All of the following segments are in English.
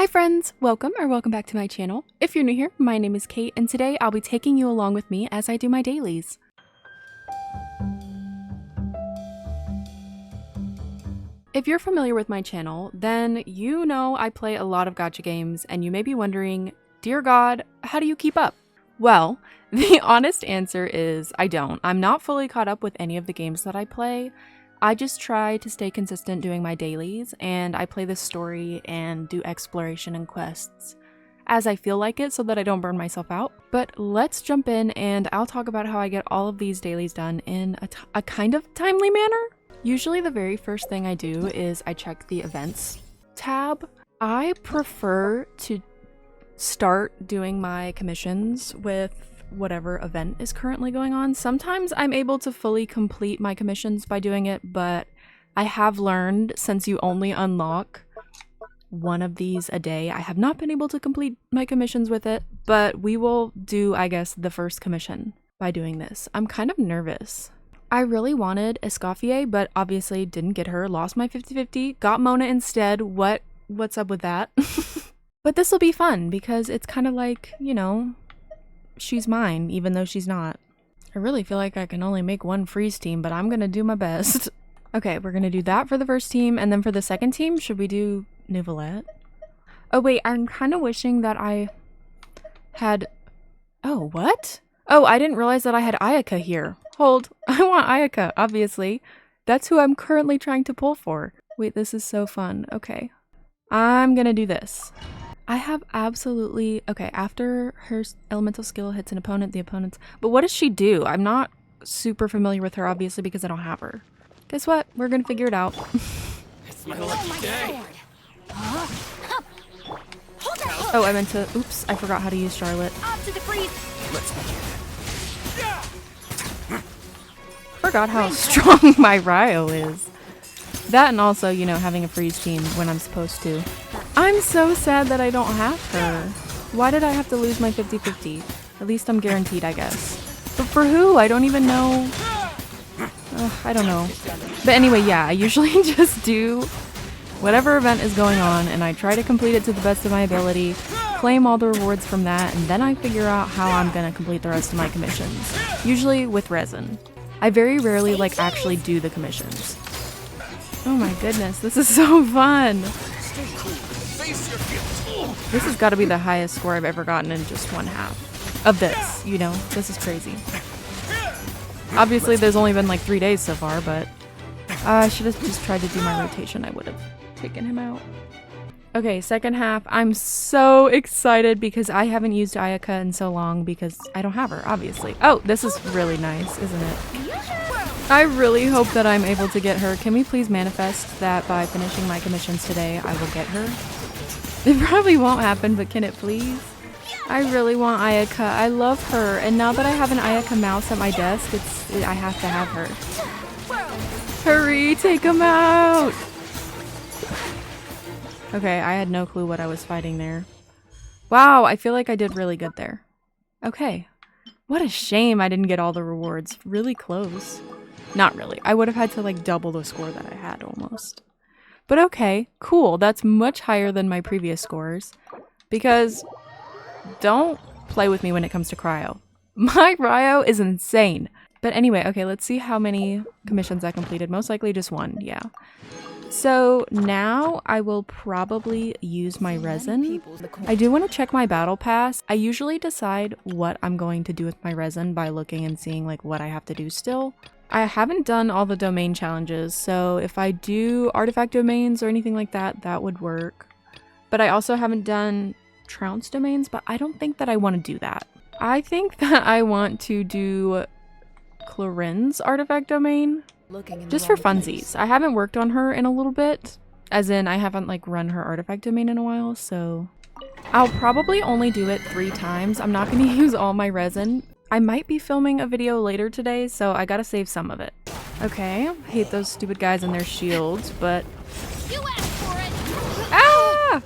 Hi friends, welcome back to my channel. If you're new here, my name is Kate and today I'll be taking you along with me as I do my dailies. If you're familiar with my channel, then you know I play a lot of gacha games and you may be wondering, dear God, how do you keep up? Well, the honest answer is I don't. I'm not fully caught up with any of the games that I play. I just try to stay consistent doing my dailies, and I play the story and do exploration and quests as I feel like it so that I don't burn myself out. But let's jump in and I'll talk about how I get all of these dailies done in a kind of timely manner. Usually the very first thing I do is I check the events tab. I prefer to start doing my commissions with whatever event is currently going on. Sometimes I'm able to fully complete my commissions by doing it, but I have learned since you only unlock one of these a day, I have not been able to complete my commissions with it, but we will do, I guess, the first commission by doing this. I'm kind of nervous. I really wanted Escoffier, but obviously didn't get her, lost my 50-50, got Mona instead. What's up with that? But this will be fun because it's kind of like, you know, she's mine, even though she's not. I really feel like I can only make one freeze team, but I'm gonna do my best. Okay, we're gonna do that for the first team, and then for the second team, should we do Neuvillette? Oh wait, I'm kind of wishing that I had... Oh, what? Oh, I didn't realize that I had Ayaka here. Hold, I want Ayaka, obviously. That's who I'm currently trying to pull for. Wait, this is so fun. Okay. I'm gonna do this. I have absolutely... Okay, after her elemental skill hits an opponent, the opponent's... But what does she do? I'm not super familiar with her, obviously, because I don't have her. Guess what? We're gonna figure it out. It's my lucky day. Oh, I meant to... Oops, I forgot how to use Charlotte. Off to the freeze. Let's begin. Forgot how strong my Ryo is. That and also, you know, having a freeze team when I'm supposed to. I'm so sad that I don't have her. Why did I have to lose my 50-50? At least I'm guaranteed, I guess. But for who? I don't even know. I don't know. But anyway, yeah, I usually just do whatever event is going on and I try to complete it to the best of my ability, claim all the rewards from that, and then I figure out how I'm gonna complete the rest of my commissions. Usually with resin. I very rarely, like, actually do the commissions. Oh my goodness, this is so fun! This has got to be the highest score I've ever gotten in just one half of this, you know? This is crazy. Obviously, there's only been like 3 days so far, but I should have just tried to do my rotation. I would have taken him out. Okay, second half. I'm so excited because I haven't used Ayaka in so long because I don't have her, obviously. Oh, this is really nice, isn't it? I really hope that I'm able to get her. Can we please manifest that by finishing my commissions today, I will get her? It probably won't happen, but can it please? I really want Ayaka. I love her. And now that I have an Ayaka mouse at my desk, I have to have her. Hurry, take him out! Okay, I had no clue what I was fighting there. Wow, I feel like I did really good there. Okay. What a shame I didn't get all the rewards. Really close. Not really. I would have had to like double the score that I had almost. But okay, cool. That's much higher than my previous scores. Because don't play with me when it comes to cryo. My cryo is insane. But anyway, okay, let's see how many commissions I completed. Most likely just one, yeah. So now I will probably use my resin. I do want to check my battle pass. I usually decide what I'm going to do with my resin by looking and seeing like what I have to do still. I haven't done all the domain challenges, so if I do artifact domains or anything like that, that would work. But I also haven't done trounce domains, but I don't think that I want to do that. I think that I want to do Clorin's artifact domain, just for funsies. I haven't worked on her in a little bit, as in I haven't like run her artifact domain in a while, so I'll probably only do it 3 times. I'm not going to use all my resin. I might be filming a video later today, so I gotta save some of it. Okay, hate those stupid guys and their shields, but... You asked for it. Ah!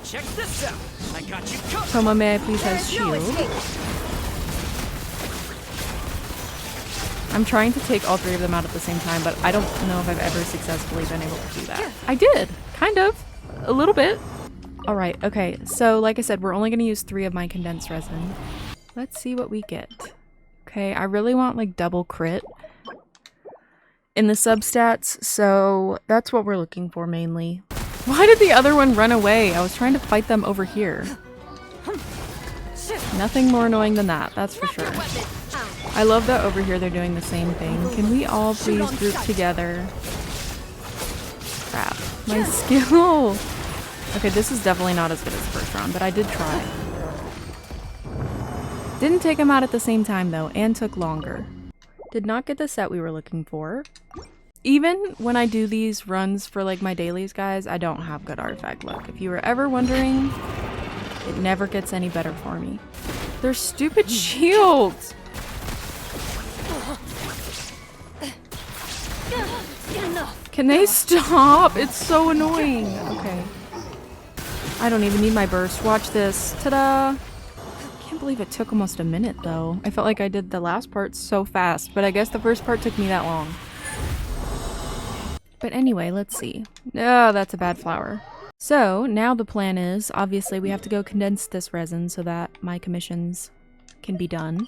Check this out. I got you covered. Toma, may I please have shield? I'm trying to take all 3 of them out at the same time, but I don't know if I've ever successfully been able to do that. I did, kind of, a little bit. Alright, okay. So, like I said, we're only going to use 3 of my condensed resin. Let's see what we get. Okay, I really want, like, double crit in the substats, so that's what we're looking for mainly. Why did the other one run away? I was trying to fight them over here. Nothing more annoying than that, that's for sure. I love that over here they're doing the same thing. Can we all please group together? Crap. My skill! Okay, this is definitely not as good as the first round, but I did try. Didn't take them out at the same time though, and took longer. Did not get the set we were looking for. Even when I do these runs for like my dailies, guys, I don't have good artifact luck. If you were ever wondering, it never gets any better for me. They're stupid shields! Can they stop? It's so annoying. Okay. I don't even need my burst. Watch this. Ta-da! Can't believe it took almost a minute though. I felt like I did the last part so fast, but I guess the first part took me that long. But anyway, let's see. Oh, that's a bad flower. So now the plan is, obviously we have to go condense this resin so that my commissions can be done.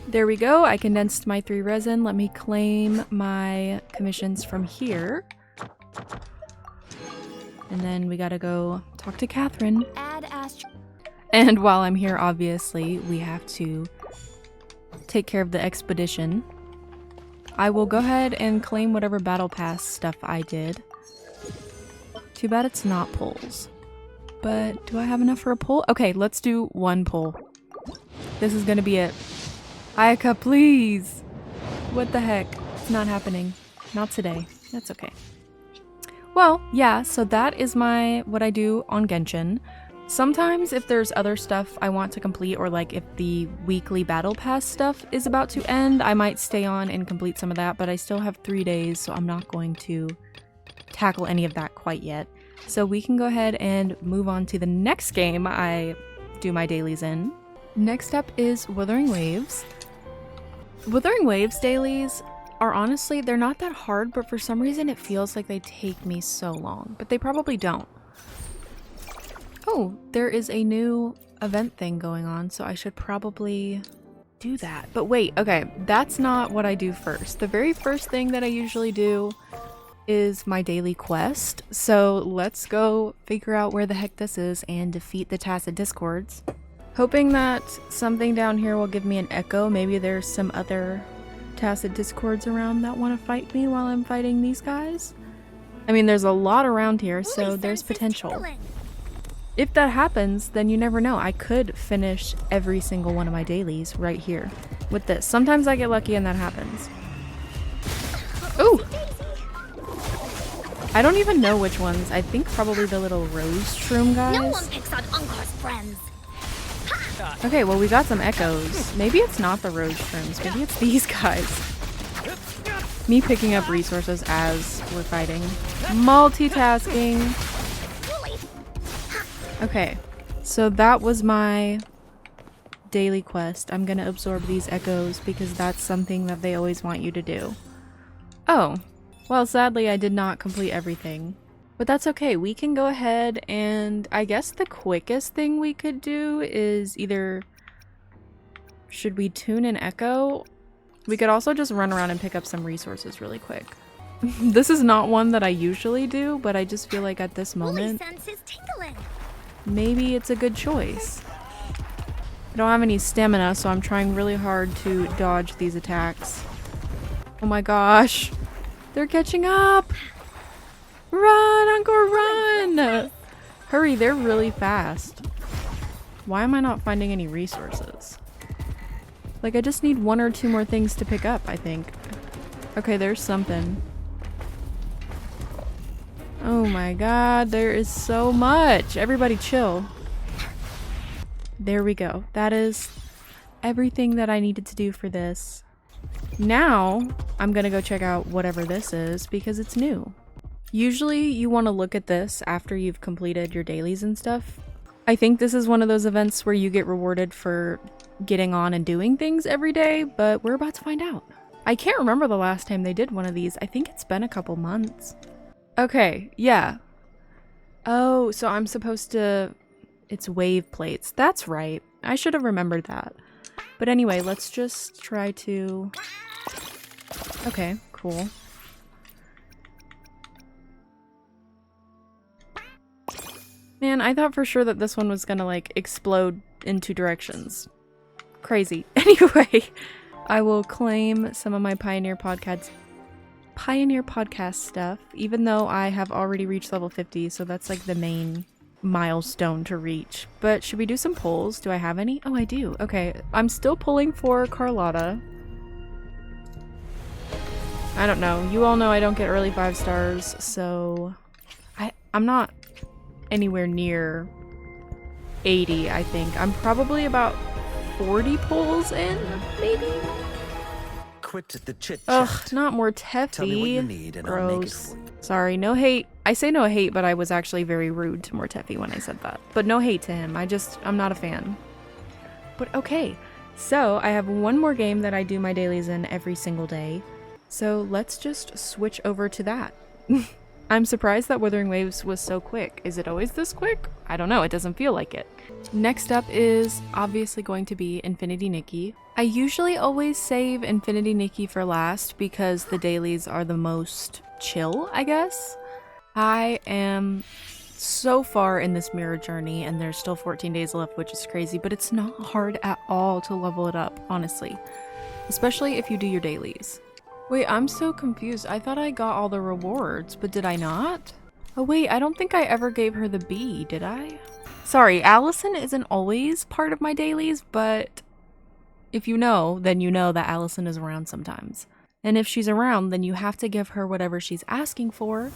There we go, I condensed my 3 resin. Let me claim my commissions from here. And then we gotta go talk to Catherine. And while I'm here, obviously, we have to take care of the expedition. I will go ahead and claim whatever battle pass stuff I did. Too bad it's not pulls. But do I have enough for a pull? Okay, let's do 1 pull. This is gonna be it. Ayaka, please! What the heck? It's not happening. Not today. That's okay. Well, yeah, so that is what I do on Genshin. Sometimes if there's other stuff I want to complete, or like if the weekly battle pass stuff is about to end, I might stay on and complete some of that, but I still have 3 days, so I'm not going to tackle any of that quite yet. So we can go ahead and move on to the next game I do my dailies in. Next up is Wuthering Waves. Wuthering Waves dailies are honestly, they're not that hard, but for some reason it feels like they take me so long, but they probably don't. Oh, there is a new event thing going on, so I should probably do that. But wait, okay, that's not what I do first. The very first thing that I usually do is my daily quest. So let's go figure out where the heck this is and defeat the Tacit Discords. Hoping that something down here will give me an echo. Maybe there's some other Tacit Discords around that want to fight me while I'm fighting these guys. I mean, there's a lot around here, so there's potential. If that happens, then you never know. I could finish every single one of my dailies right here with this. Sometimes I get lucky and that happens. Ooh! I don't even know which ones. I think probably the little rose shroom guys. No one picks on Unkar's friends. Okay, well we got some echoes. Maybe it's not the rose shrooms. Maybe it's these guys. Me picking up resources as we're fighting. Multitasking. Okay, so that was my daily quest. I'm gonna absorb these echoes because that's something that they always want you to do. Oh, well sadly I did not complete everything. But that's okay, we can go ahead and I guess the quickest thing we could do is either... Should we tune an echo? We could also just run around and pick up some resources really quick. This is not one that I usually do, but I just feel like at this moment... Maybe it's a good choice. I don't have any stamina, so I'm trying really hard to dodge these attacks. Oh my gosh. They're catching up! Run, Encore, run! Hurry, they're really fast. Why am I not finding any resources? Like, I just need 1 or 2 more things to pick up, I think. Okay, there's something. Oh my god, there is so much! Everybody chill. There we go. That is everything that I needed to do for this. Now, I'm gonna go check out whatever this is because it's new. Usually, you want to look at this after you've completed your dailies and stuff. I think this is one of those events where you get rewarded for getting on and doing things every day, but we're about to find out. I can't remember the last time they did one of these. I think it's been a couple months. Okay, yeah. Oh, so I'm supposed to... It's wave plates. That's right. I should have remembered that. But anyway, let's just try to... Okay, cool. Man, I thought for sure that this one was gonna, like, explode in 2 directions. Crazy. Anyway, I will claim some of my Pioneer Podcast stuff, even though I have already reached level 50, so that's, like, the main milestone to reach. But should we do some pulls? Do I have any? Oh, I do. Okay, I'm still pulling for Carlotta. I don't know. You all know I don't get early 5 stars, so I'm not anywhere near 80, I think. I'm probably about 40 pulls in, maybe? Quit the chit-chat. Ugh, not more Teffy. Tell me what you need and I'll make it Gross. for you. Sorry, no hate. I say no hate, but I was actually very rude to Mortefi when I said that. But no hate to him. I'm not a fan. But okay, so I have one more game that I do my dailies in every single day. So let's just switch over to that. I'm surprised that Wuthering Waves was so quick. Is it always this quick? I don't know, it doesn't feel like it. Next up is obviously going to be Infinity Nikki. I usually always save Infinity Nikki for last because the dailies are the most chill, I guess. I am so far in this mirror journey and there's still 14 days left, which is crazy, but it's not hard at all to level it up, honestly. Especially if you do your dailies. Wait, I'm so confused. I thought I got all the rewards, but did I not? Oh wait, I don't think I ever gave her the bee, did I? Sorry, Allison isn't always part of my dailies, but if you know, then you know that Allison is around sometimes. And if she's around, then you have to give her whatever she's asking for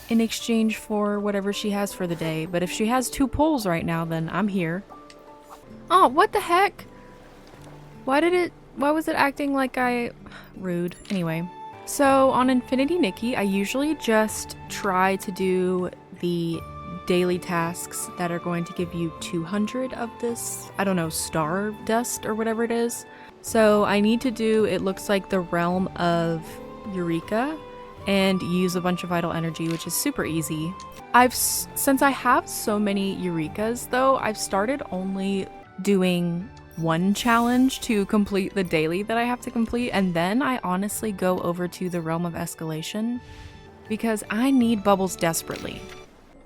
in exchange for whatever she has for the day. But if she has 2 pulls right now, then I'm here. Oh, what the heck? Why was it acting like rude? Anyway. So on Infinity Nikki, I usually just try to do the daily tasks that are going to give you 200 of this, I don't know, star dust or whatever it is. So I need to do, it looks like the realm of Eureka and use a bunch of vital energy, which is super easy. Since I have so many Eurekas though, I've started only doing one challenge to complete the daily that I have to complete, and then I honestly go over to the realm of escalation because I need bubbles desperately.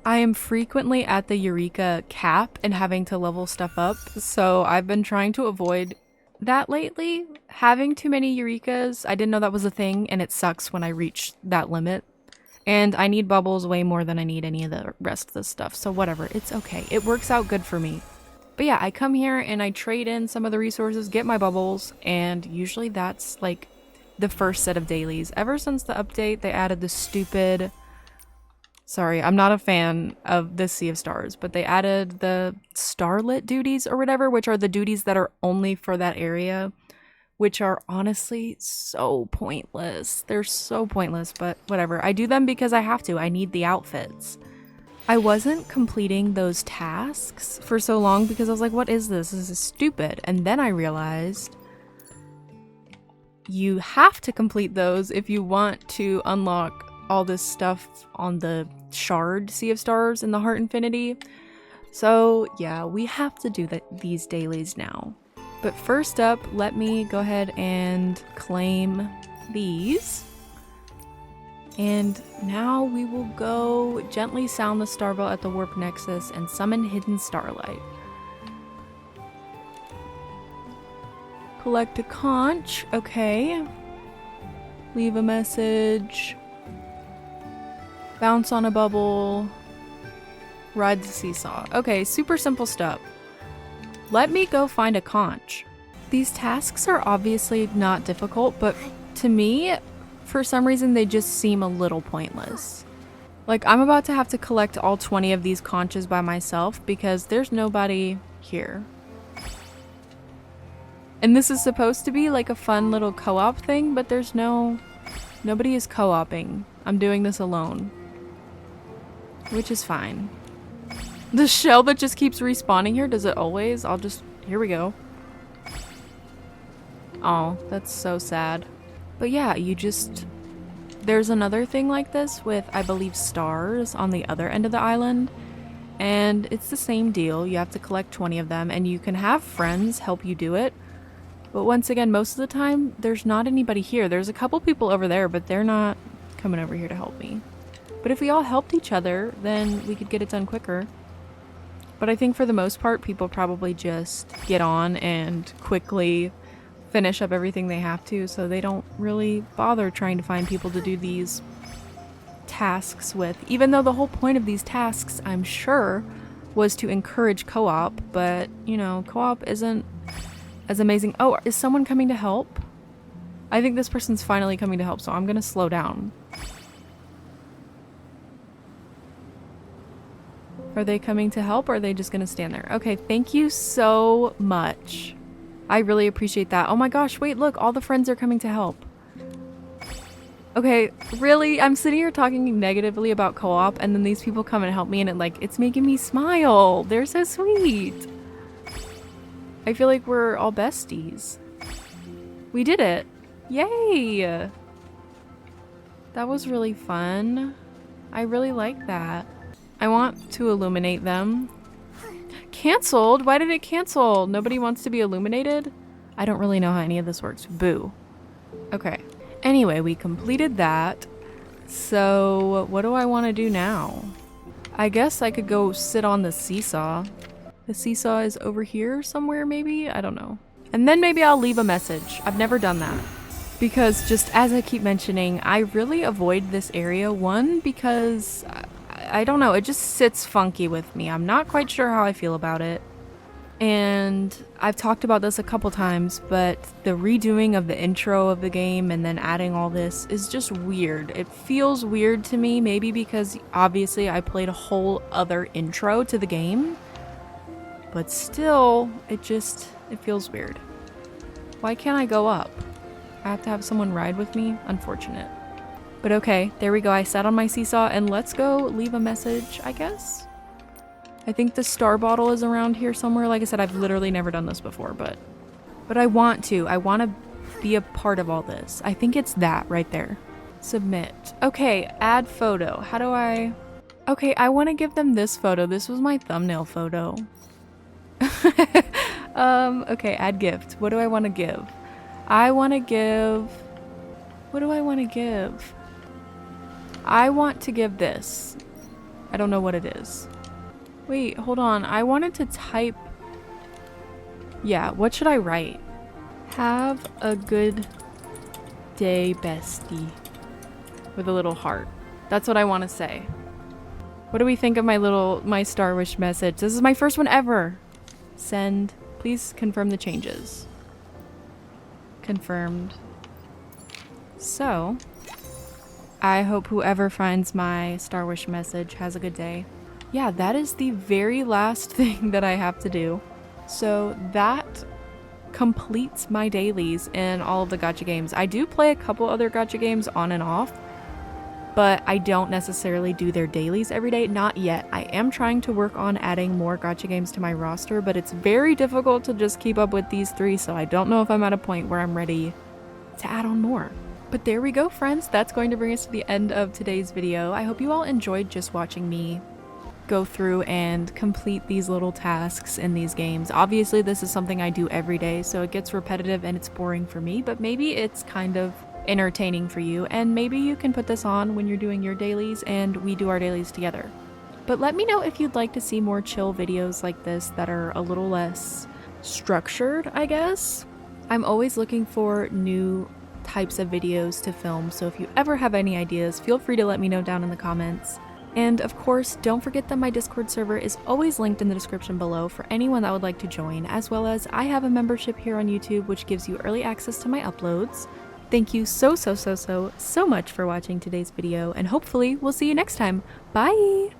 I am frequently at the Eureka cap and having to level stuff up, so I've been trying to avoid that lately. Having too many Eurekas, I didn't know that was a thing, and it sucks when I reach that limit. And I need bubbles way more than I need any of the rest of the stuff, so whatever, it's okay. It works out good for me. But yeah, I come here and I trade in some of the resources, get my bubbles, and usually that's like the first set of dailies. Ever since the update, they added the stupid... Sorry, I'm not a fan of this Sea of Stars, but they added the Starlit duties or whatever, which are the duties that are only for that area, which are honestly so pointless. They're so pointless, but whatever. I do them because I have to. I need the outfits. I wasn't completing those tasks for so long because I was like, what is this? This is stupid. And then I realized you have to complete those if you want to unlock all this stuff on the shard Sea of Stars in the Heart Infinity. So yeah, we have to do these dailies now. But first up, let me go ahead and claim these. And now we will go gently sound the star bell at the warp nexus and summon hidden starlight. Collect a conch, okay. Leave a message. Bounce on a bubble. Ride the seesaw. Okay, super simple stuff. Let me go find a conch. These tasks are obviously not difficult, but to me, for some reason, they just seem a little pointless. Like, I'm about to have to collect all 20 of these conches by myself because there's nobody here. And this is supposed to be like a fun little co-op thing, but there's nobody is co-oping. I'm doing this alone. Which is fine. The shell that just keeps respawning here, does it always? Here we go. Oh, that's so sad. But yeah, there's another thing like this with, I believe, stars on the other end of the island. And it's the same deal. You have to collect 20 of them, and you can have friends help you do it. But once again, most of the time, there's not anybody here. There's a couple people over there, but they're not coming over here to help me. But if we all helped each other, then we could get it done quicker. But I think for the most part, people probably just get on and quickly finish up everything they have to, so they don't really bother trying to find people to do these tasks with. Even though the whole point of these tasks, I'm sure, was to encourage co-op, but, you know, co-op isn't as amazing. Oh, is someone coming to help? I think this person's finally coming to help, so I'm gonna slow down. Are they coming to help, or are they just gonna stand there? Okay, thank you so much. I really appreciate that. Oh my gosh, wait, look, all the friends are coming to help. Okay, really? I'm sitting here talking negatively about co-op, and then these people come and help me, and it's making me smile. They're so sweet. I feel like we're all besties. We did it. Yay! That was really fun. I really like that. I want to illuminate them. Cancelled? Why did it cancel? Nobody wants to be illuminated? I don't really know how any of this works. Boo. Okay. Anyway, we completed that. So, what do I want to do now? I guess I could go sit on the seesaw. The seesaw is over here somewhere, maybe? I don't know. And then maybe I'll leave a message. I've never done that. Because just as I keep mentioning, I really avoid this area. One, because I don't know, it just sits funky with me. I'm not quite sure how I feel about it. And I've talked about this a couple times, but the redoing of the intro of the game and then adding all this is just weird. It feels weird to me, maybe because obviously I played a whole other intro to the game. But still, it feels weird. Why can't I go up? I have to have someone ride with me? Unfortunate. But okay, there we go. I sat on my seesaw, and let's go leave a message, I guess. I think the star bottle is around here somewhere. Like I said, I've literally never done this before, but I want to. I want to be a part of all this. I think it's that right there. Submit. Okay, add photo. How do I... Okay, I want to give them this photo. This was my thumbnail photo. Okay, add gift. What do I want to give? I want to give... What do I want to give? I want to give this. I don't know what it is. Wait, hold on. I wanted to type... Yeah, what should I write? Have a good day, bestie. With a little heart. That's what I want to say. What do we think of my Star Wish message? This is my first one ever. Send. Please confirm the changes. Confirmed. So, I hope whoever finds my Star Wish message has a good day. Yeah, that is the very last thing that I have to do. So that completes my dailies in all of the gacha games. I do play a couple other gacha games on and off, but I don't necessarily do their dailies every day. Not yet. I am trying to work on adding more gacha games to my roster, but it's very difficult to just keep up with these three, so I don't know if I'm at a point where I'm ready to add on more. But there we go, friends. That's going to bring us to the end of today's video. I hope you all enjoyed just watching me go through and complete these little tasks in these games. Obviously, this is something I do every day, so it gets repetitive and it's boring for me, but maybe it's kind of entertaining for you, and maybe you can put this on when you're doing your dailies and we do our dailies together. But let me know if you'd like to see more chill videos like this that are a little less structured, I guess. I'm always looking for new types of videos to film, so if you ever have any ideas, feel free to let me know down in the comments. And of course, don't forget that my Discord server is always linked in the description below for anyone that would like to join, as well as I have a membership here on YouTube which gives you early access to my uploads. Thank you so much for watching today's video, and hopefully we'll see you next time. Bye!